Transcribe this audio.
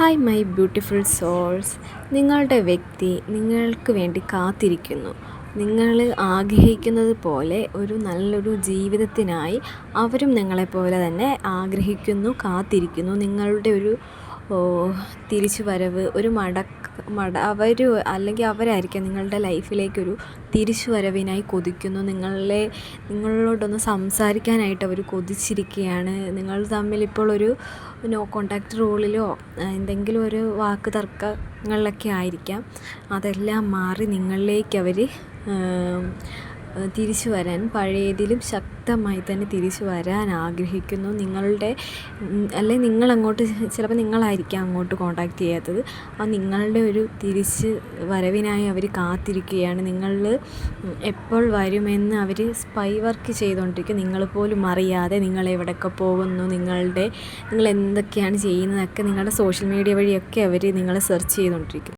Hi my beautiful souls. നിങ്ങളുടെ വ്യക്തി നിങ്ങൾക്ക് വേണ്ടി കാത്തിരിക്കുന്നു. നിങ്ങൾ ആഗ്രഹിക്കുന്നത് പോലെ ഒരു നല്ലൊരു ജീവിതത്തിനായി അവരും നിങ്ങളെപ്പോലെ തന്നെ ആഗ്രഹിക്കുന്നു, കാത്തിരിക്കുന്നു. നിങ്ങളുടെ ഒരു തിരിച്ചു വരവ്, ഒരു അവരായിരിക്കാം നിങ്ങളുടെ ലൈഫിലേക്കൊരു തിരിച്ചു വരവിനായി കൊതിക്കുന്നു. നിങ്ങളോടൊന്ന് സംസാരിക്കാനായിട്ട് അവർ കൊതിച്ചിരിക്കുകയാണ്. നിങ്ങൾ തമ്മിലിപ്പോൾ ഒരു നോ കോണ്ടാക്റ്റ് റൂളിലോ എന്തെങ്കിലും ഒരു വാക്ക് തർക്കങ്ങളിലൊക്കെ ആയിരിക്കാം. അതെല്ലാം മാറി നിങ്ങളിലേക്ക് അവർ തിരിച്ചു വരാൻ, പഴയതിലും ശക്തമായി തന്നെ തിരിച്ചു വരാൻ ആഗ്രഹിക്കുന്നു. അല്ലെങ്കിൽ നിങ്ങളങ്ങോട്ട്, ചിലപ്പോൾ നിങ്ങളായിരിക്കാം അങ്ങോട്ട് കോണ്ടാക്റ്റ് ചെയ്യാത്തത്. നിങ്ങളുടെ ഒരു തിരിച്ച് വരവിനായി അവർ കാത്തിരിക്കുകയാണ്. നിങ്ങൾ എപ്പോൾ വരുമെന്ന് അവർ സ്പൈ വർക്ക് ചെയ്തുകൊണ്ടിരിക്കും. നിങ്ങൾ പോലും അറിയാതെ നിങ്ങൾ എവിടെയൊക്കെ പോകുന്നു, നിങ്ങൾ എന്തൊക്കെയാണ് ചെയ്യുന്നതൊക്കെ നിങ്ങളുടെ സോഷ്യൽ മീഡിയ വഴിയൊക്കെ അവർ നിങ്ങളെ സെർച്ച് ചെയ്തുകൊണ്ടിരിക്കും.